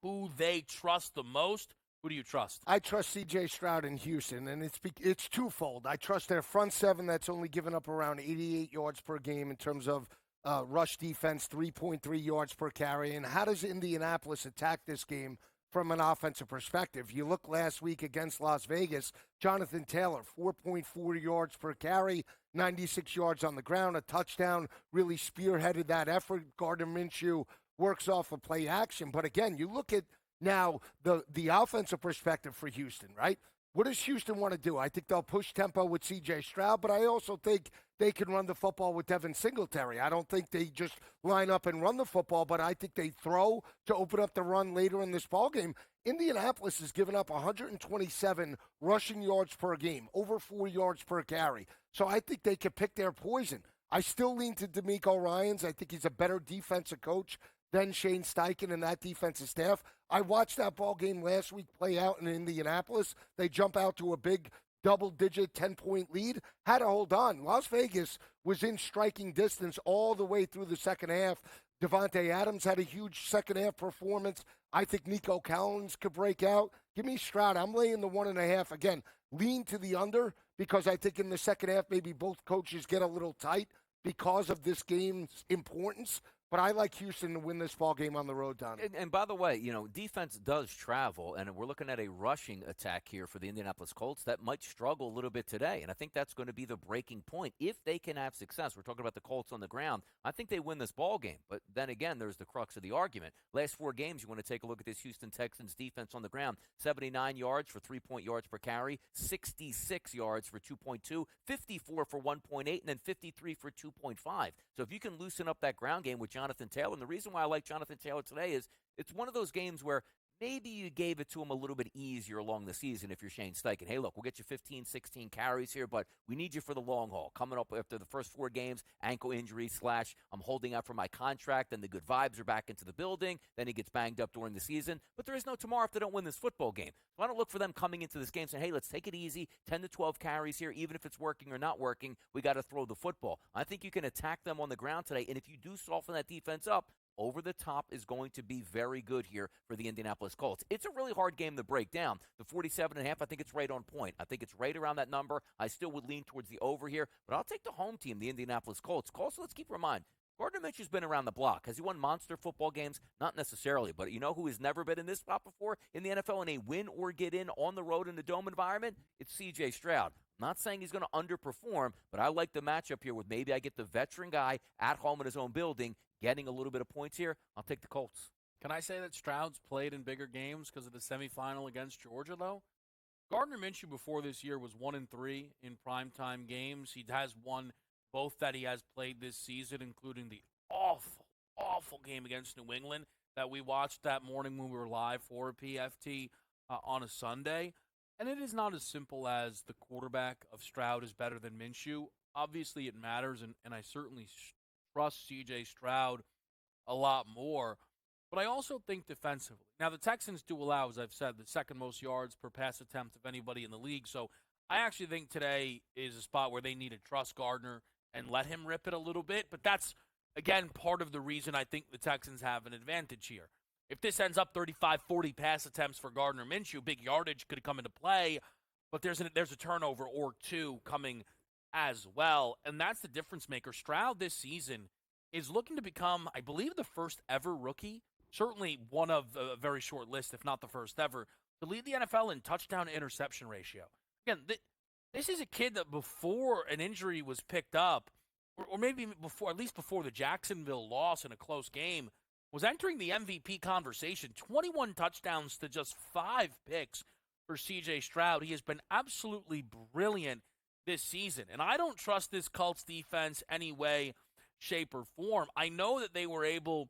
who they trust the most. Who do you trust? I trust C.J. Stroud in Houston, and it's twofold. I trust their front seven that's only given up around 88 yards per game in terms of rush defense, 3.3 yards per carry. And how does Indianapolis attack this game from an offensive perspective? You look last week against Las Vegas, Jonathan Taylor, 4.4 yards per carry, 96 yards on the ground, a touchdown, really spearheaded that effort. Gardner Minshew works off of play action. But again, you look at now the offensive perspective for Houston, right? What does Houston want to do? I think they'll push tempo with C.J. Stroud, but I also think they can run the football with Devin Singletary. I don't think they just line up and run the football, but I think they throw to open up the run later in this ballgame. Indianapolis has given up 127 rushing yards per game, over 4 yards per carry. So I think they could pick their poison. I still lean to DeMeco Ryans. I think he's a better defensive coach than Shane Steichen and that defensive staff. I watched that ball game last week play out in Indianapolis. They jump out to a big double-digit 10-point lead, had to hold on. Las Vegas was in striking distance all the way through the second half. Devontae Adams had a huge second-half performance. I think Nico Collins could break out. Give me Stroud. I'm laying the 1.5. Again, lean to the under because I think in the second half maybe both coaches get a little tight because of this game's importance. But I like Houston to win this ball game on the road, Don. And by the way, defense does travel, and we're looking at a rushing attack here for the Indianapolis Colts that might struggle a little bit today. And I think that's going to be the breaking point. If they can have success, we're talking about the Colts on the ground, I think they win this ball game. But then again, there's the crux of the argument. Last 4 games, you want to take a look at this Houston Texans defense on the ground. 79 yards for 3 yards per carry, 66 yards for 2.2, 54 for 1.8, and then 53 for 2.5. So if you can loosen up that ground game, which Jonathan Taylor. And the reason why I like Jonathan Taylor today is it's one of those games where maybe you gave it to him a little bit easier along the season if you're Shane Steichen. Hey, look, we'll get you 15, 16 carries here, but we need you for the long haul. Coming up after the first 4 games, ankle injury / I'm holding out for my contract, and the good vibes are back into the building. Then he gets banged up during the season. But there is no tomorrow if they don't win this football game. So I don't look for them coming into this game saying, hey, let's take it easy, 10 to 12 carries here. Even if it's working or not working, we got to throw the football. I think you can attack them on the ground today, and if you do soften that defense up, over the top is going to be very good here for the Indianapolis Colts. It's a really hard game to break down. The 47.5, I think it's right on point. I think it's right around that number. I still would lean towards the over here, but I'll take the home team, the Indianapolis Colts. Also, let's keep in mind, Gardner Minshew's been around the block. Has he won monster football games? Not necessarily, but you know who has never been in this spot before in the NFL in a win or get in on the road in the dome environment? It's C.J. Stroud. Not saying he's going to underperform, but I like the matchup here with maybe I get the veteran guy at home in his own building getting a little bit of points here. I'll take the Colts. Can I say that Stroud's played in bigger games because of the semifinal against Georgia, though? Gardner Minshew before this year was 1-3 in primetime games. He has won both that he has played this season, including the awful game against New England that we watched that morning when we were live for PFT on a Sunday. And it is not as simple as the quarterback of Stroud is better than Minshew. Obviously, it matters, and I certainly trust C.J. Stroud a lot more. But I also think defensively. Now, the Texans do allow, as I've said, the second most yards per pass attempt of anybody in the league. So I actually think today is a spot where they need to trust Gardner and let him rip it a little bit. But that's, again, part of the reason I think the Texans have an advantage here. If this ends up 35-40 pass attempts for Gardner Minshew, big yardage could come into play, but there's a turnover or two coming as well, and that's the difference maker. Stroud this season is looking to become, I believe, the first ever rookie, certainly one of a very short list, if not the first ever, to lead the NFL in touchdown-to-interception ratio. Again, this is a kid that before an injury was picked up, or maybe before, at least before the Jacksonville loss in a close game, was entering the MVP conversation. 21 touchdowns to just 5 picks for C.J. Stroud. He has been absolutely brilliant this season. And I don't trust this Colts defense any way, shape, or form. I know that they were able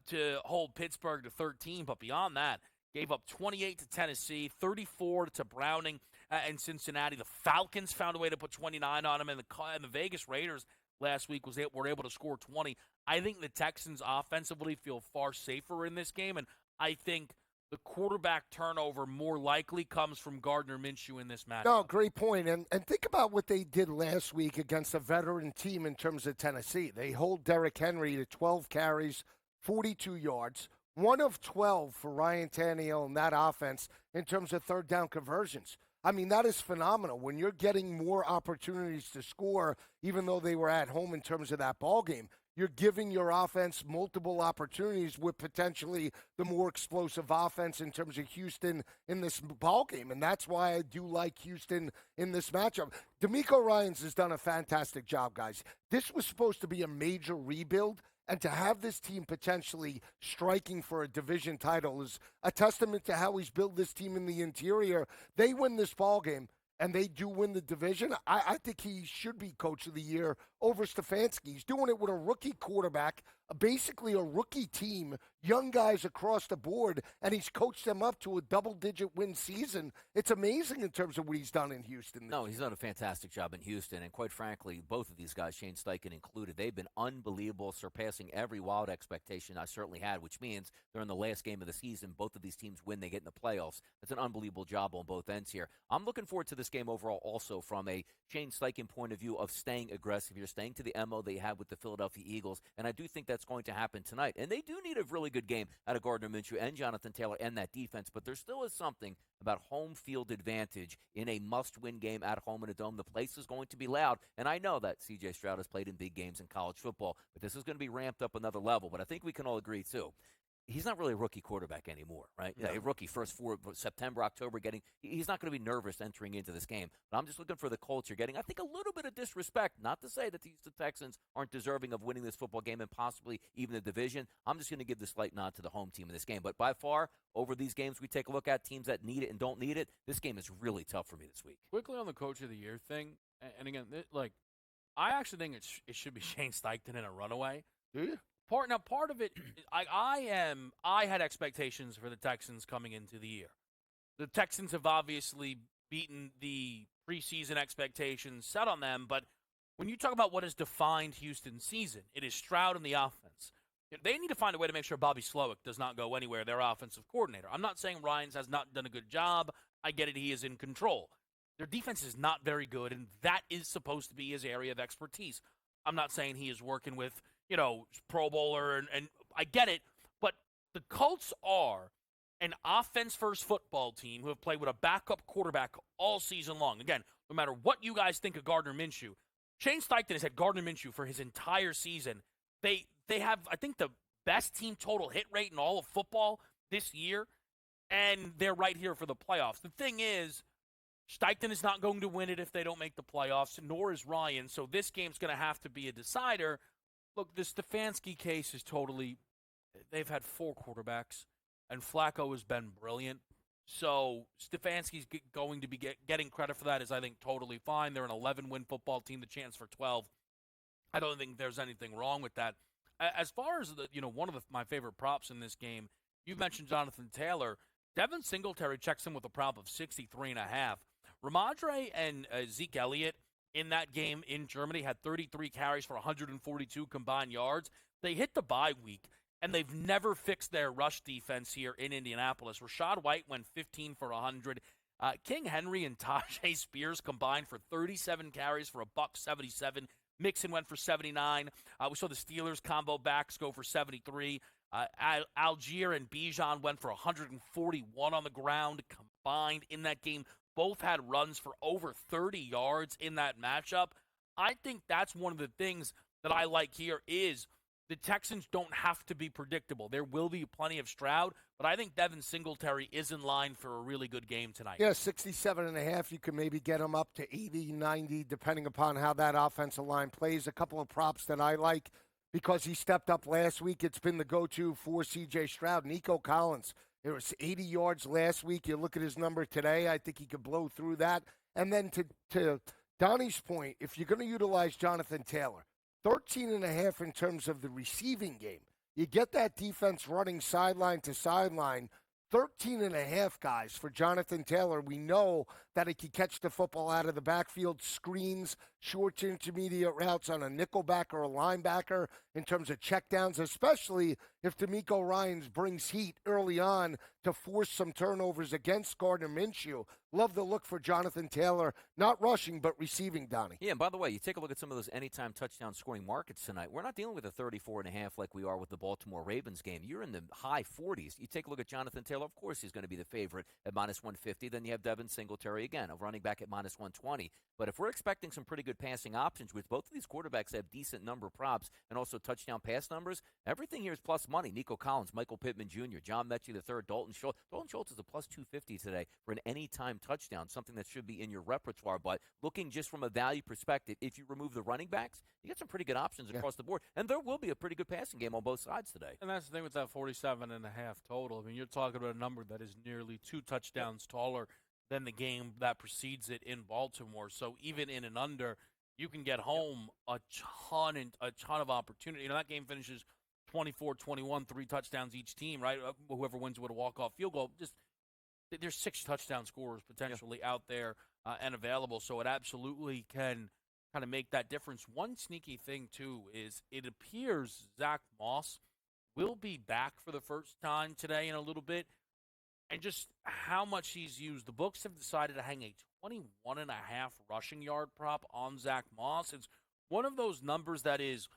to hold Pittsburgh to 13, but beyond that, gave up 28 to Tennessee, 34 to Browning and Cincinnati. The Falcons found a way to put 29 on them, and the Vegas Raiders last week were able to score 20. I think the Texans offensively feel far safer in this game, and I think the quarterback turnover more likely comes from Gardner Minshew in this matchup. No, great point. And think about what they did last week against a veteran team in terms of Tennessee. They hold Derrick Henry to 12 carries, 42 yards, 1 of 12 for Ryan Tannehill in that offense in terms of third down conversions. I mean, that is phenomenal. When you're getting more opportunities to score, even though they were at home in terms of that ball game, you're giving your offense multiple opportunities with potentially the more explosive offense in terms of Houston in this ball game. And that's why I do like Houston in this matchup. DeMeco Ryans has done a fantastic job, guys. This was supposed to be a major rebuild. And to have this team potentially striking for a division title is a testament to how he's built this team in the interior. They win this ball game, and they do win the division. I think he should be Coach of the Year over Stefanski. He's doing it with a rookie quarterback, basically a rookie team, young guys across the board, and he's coached them up to a double-digit win season. It's amazing in terms of what he's done in Houston. No, he's done a fantastic job in Houston, and quite frankly, both of these guys, Shane Steichen included, they've been unbelievable, surpassing every wild expectation I certainly had, which means they're in the last game of the season. Both of these teams win, they get in the playoffs. That's an unbelievable job on both ends here. I'm looking forward to this game overall also from a Shane Steichen point of view of staying aggressive. You're staying to the MO they had with the Philadelphia Eagles, and I do think that's going to happen tonight. And they do need a really good game out of Gardner Minshew and Jonathan Taylor and that defense, but there still is something about home field advantage in a must-win game at home in a dome. The place is going to be loud, and I know that C.J. Stroud has played in big games in college football, but this is going to be ramped up another level. But I think we can all agree, too, he's not really a rookie quarterback anymore, right? No. A rookie first for September, October, he's not going to be nervous entering into this game. But I'm just looking for the Colts. You're getting, I think, a little bit of disrespect. Not to say that the Houston Texans aren't deserving of winning this football game and possibly even the division. I'm just going to give the slight nod to the home team in this game. But by far, over these games we take a look at, teams that need it and don't need it, this game is really tough for me this week. Quickly on the Coach of the Year thing, and again, I actually think it should be Shane Steichen in a runaway. Do you? Part of it, I had expectations for the Texans coming into the year. The Texans have obviously beaten the preseason expectations set on them, but when you talk about what has defined Houston's season, it is Stroud and the offense. They need to find a way to make sure Bobby Slowick does not go anywhere, their offensive coordinator. I'm not saying Ryans has not done a good job. I get it, he is in control. Their defense is not very good, and that is supposed to be his area of expertise. I'm not saying he is working with, Pro Bowler, and I get it, but the Colts are an offense-first football team who have played with a backup quarterback all season long. Again, no matter what you guys think of Gardner Minshew, Shane Steichen has had Gardner Minshew for his entire season. They have, I think, the best team total hit rate in all of football this year, and they're right here for the playoffs. The thing is, Steichen is not going to win it if they don't make the playoffs, nor is Ryan, so this game's going to have to be a decider. Look, the Stefanski case is they've had 4 quarterbacks, and Flacco has been brilliant. So Stefanski's going to be getting credit for that is, I think, totally fine. They're an 11-win football team, the chance for 12. I don't think there's anything wrong with that. As far as one of my favorite props in this game, you mentioned Jonathan Taylor. Devin Singletary checks in with a prop of 63.5. Ramondre and Zeke Elliott in that game in Germany had 33 carries for 142 combined yards. They hit the bye week, and they've never fixed their rush defense here in Indianapolis. Rashad White went 15 for 100. King Henry and Tajay Spears combined for 37 carries for $177. Mixon went for 79. We saw the Steelers combo backs go for 73. Algier and Bijan went for 141 on the ground combined in that game. Both had runs for over 30 yards in that matchup. I think that's one of the things that I like here is the Texans don't have to be predictable. There will be plenty of Stroud, but I think Devin Singletary is in line for a really good game tonight. Yeah, 67.5. You can maybe get him up to 80, 90, depending upon how that offensive line plays. A couple of props that I like because he stepped up last week. It's been the go-to for C.J. Stroud. Nico Collins, it was 80 yards last week. You look at his number today, I think he could blow through that. And then to Donnie's point, if you're going to utilize Jonathan Taylor, 13.5 in terms of the receiving game. You get that defense running sideline to sideline. 13.5, guys, for Jonathan Taylor. We know that he can catch the football out of the backfield, screens, short to intermediate routes on a nickelback or a linebacker in terms of checkdowns, especially if DeMeco Ryans brings heat early on to force some turnovers against Gardner Minshew. Love the look for Jonathan Taylor, not rushing but receiving, Donnie. Yeah, and by the way, you take a look at some of those anytime touchdown scoring markets tonight. We're not dealing with a 34.5 like we are with the Baltimore Ravens game. You're in the high 40s. You take a look at Jonathan Taylor, of course he's going to be the favorite at minus 150. Then you have Devin Singletary again, a running back at minus 120. But if we're expecting some pretty good passing options, which both of these quarterbacks have decent number props and also touchdown pass numbers, everything here is plus money. Nico Collins, Michael Pittman Jr., John Mechie III, Dalton Schultz. Dalton Schultz is a plus 250 today for an anytime touchdown, something that should be in your repertoire. But looking just from a value perspective, if you remove the running backs, you get some pretty good options across the board. And there will be a pretty good passing game on both sides today. And that's the thing with that 47.5 total. I mean, you're talking about a number that is nearly 2 touchdowns taller than the game that precedes it in Baltimore. So even in and under, you can get home a ton of opportunity. You know, that game finishes 24-21, 3 touchdowns each team, right? Whoever wins with a walk-off field goal. Just there's 6 touchdown scorers potentially out there and available, so it absolutely can kind of make that difference. One sneaky thing, too, is it appears Zach Moss will be back for the first time today in a little bit, and just how much he's used. The books have decided to hang a 21.5 rushing yard prop on Zach Moss. It's one of those numbers that is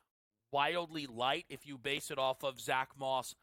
wildly light if you base it off of Zach Moss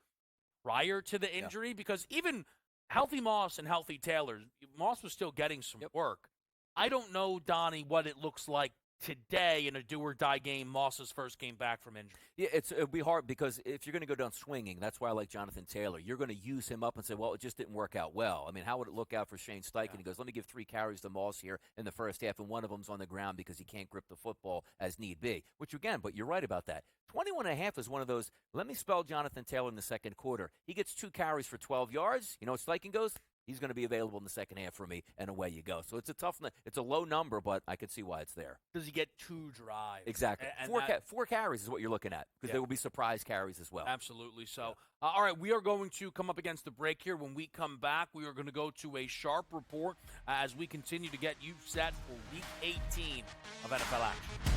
prior to the injury, because even healthy Moss and healthy Taylor, Moss was still getting some work. I don't know, Donnie, what it looks like today in a do-or-die game, Moss's first game back from injury. Yeah, it'll be hard because if you're going to go down swinging, that's why I like Jonathan Taylor. You're going to use him up and say, well, it just didn't work out well. I mean, how would it look out for Shane Steichen? He goes, let me give 3 carries to Moss here in the first half, and one of them's on the ground because he can't grip the football as need be. Which, again, but you're right about that. 21.5 is one of those, let me spell Jonathan Taylor in the second quarter. He gets 2 carries for 12 yards. You know what Steichen goes? He's going to be available in the second half for me, and away you go. So it's it's a low number, but I can see why it's there. Does he get 2 drives? Exactly. And 4 carries is what you're looking at, because there will be surprise carries as well. Absolutely. So, all right, we are going to come up against the break here. When we come back, we are going to go to a sharp report as we continue to get you set for Week 18 of NFL action.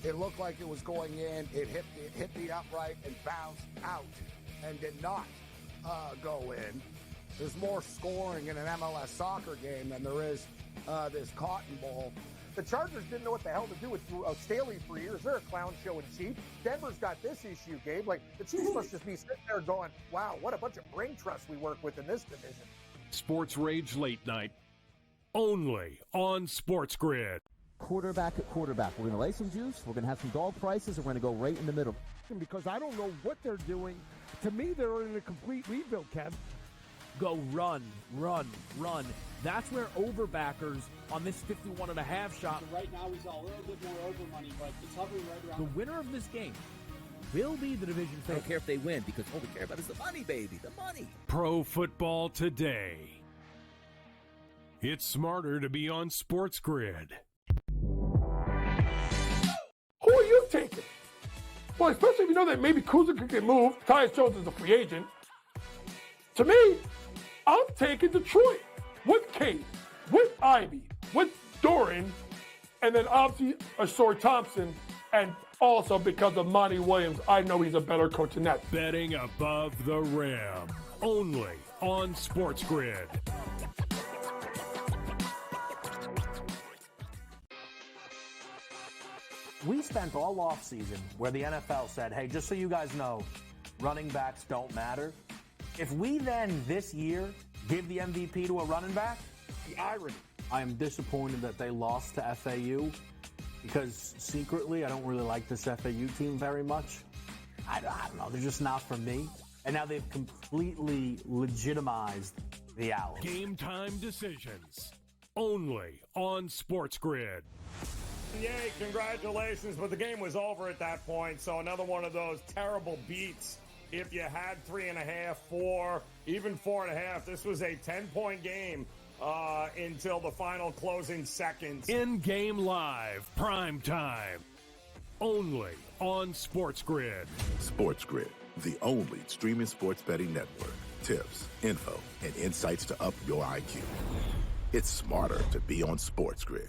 It looked like it was going in. It hit the upright and bounced out and did not go in. There's more scoring in an MLS soccer game than there is this Cotton Bowl. The Chargers didn't know what the hell to do with Staley for years. They're a clown show in chief. Denver's got this issue, Gabe. Like, the Chiefs must just be sitting there going, wow, what a bunch of brain trust we work with in this division. Sports Rage Late Night, only on SportsGrid. Quarterback at quarterback. We're going to lay some juice. We're going to have some dog prices, and we're going to go right in the middle. Because I don't know what they're doing. To me, they're in a complete rebuild, Kev. Go run, run, run. That's where overbackers on this 51.5 shot. Right now, he's a little bit more over money, but it's hovering right around. The winner of this game will be the division I favorite. don't care if they win because all we care about is the money, baby, the money. Pro Football Today. It's smarter to be on SportsGrid. Who are you taking? Well, especially if you know that maybe Kuzma could get moved. Tyus Jones is a free agent. To me, I'm taking Detroit with Cade, with Ivy, with Doran, and then obviously Ashore Thompson. And also because of Monty Williams, I know he's a better coach than that. Betting above the rim, only on SportsGrid. We spent all offseason where the NFL said, hey, just so you guys know, running backs don't matter. If we then this year give the MVP to a running back, the irony. I am disappointed that they lost to FAU because secretly I don't really like this FAU team very much. I don't know. They're just not for me. And now they've completely legitimized the Owls. Game time decisions, only on SportsGrid. Yay, congratulations, but the game was over at that point, so another one of those terrible beats. If you had 3.5, 4, even 4.5, this was a 10-point game until the final closing seconds. In-game live, prime time, only on SportsGrid. SportsGrid, the only streaming sports betting network. Tips, info, and insights to up your IQ. It's smarter to be on SportsGrid.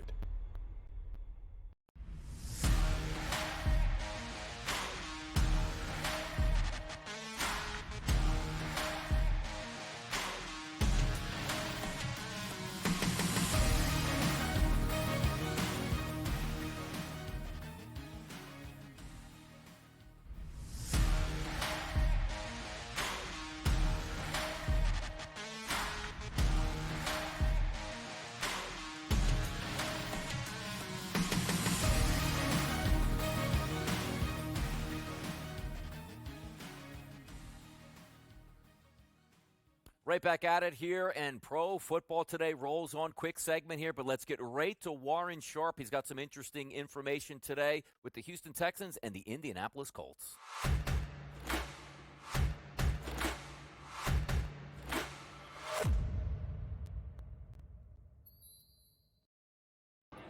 Right back at it here, and Pro Football Today rolls on. Quick segment here, but let's get right to Warren Sharp. He's got some interesting information today with the Houston Texans and the Indianapolis Colts.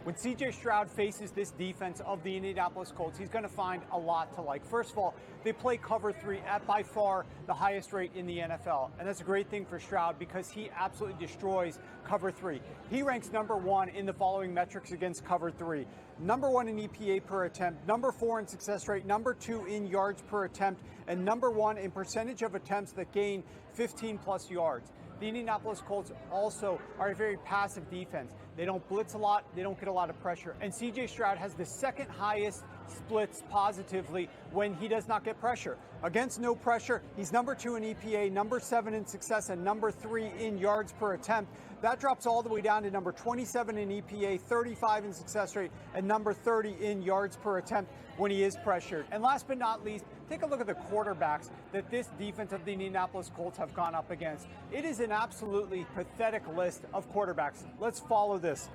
When C.J. Stroud faces this defense of the Indianapolis Colts, he's going to find a lot to like. First of all, they play cover 3 at by far the highest rate in the NFL. And that's a great thing for Stroud because he absolutely destroys cover 3. He ranks number 1 in the following metrics against cover 3. Number 1 in EPA per attempt, number 4 in success rate, number 2 in yards per attempt, and number 1 in percentage of attempts that gain 15-plus yards. The Indianapolis Colts also are a very passive defense. They don't blitz a lot. They don't get a lot of pressure. And C.J. Stroud has the second highest splits positively when he does not get pressure. Against no pressure, he's number 2 in EPA, number 7 in success, and number 3 in yards per attempt. That drops all the way down to number 27 in EPA, 35 in success rate, and number 30 in yards per attempt when he is pressured. And last but not least, take a look at the quarterbacks that this defense of the Indianapolis Colts have gone up against. It is an absolutely pathetic list of quarterbacks. Let's follow this.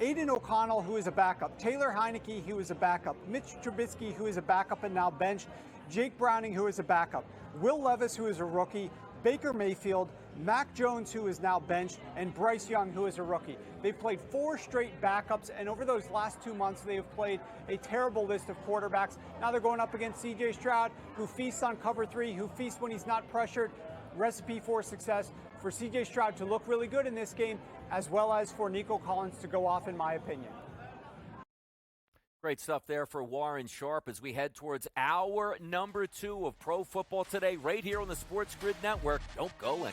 Aiden O'Connell, who is a backup. Taylor Heineke, who is a backup. Mitch Trubisky, who is a backup and now benched. Jake Browning, who is a backup. Will Levis, who is a rookie. Baker Mayfield, Mac Jones, who is now benched, and Bryce Young, who is a rookie. They've played 4 straight backups, and over those last 2 months, they have played a terrible list of quarterbacks. Now they're going up against C.J. Stroud, who feasts on cover 3, who feasts when he's not pressured. Recipe for success for C.J. Stroud to look really good in this game, as well as for Nico Collins to go off, in my opinion. Great stuff there for Warren Sharp as we head towards hour number 2 of Pro Football Today right here on the SportsGrid Network. Don't go anywhere.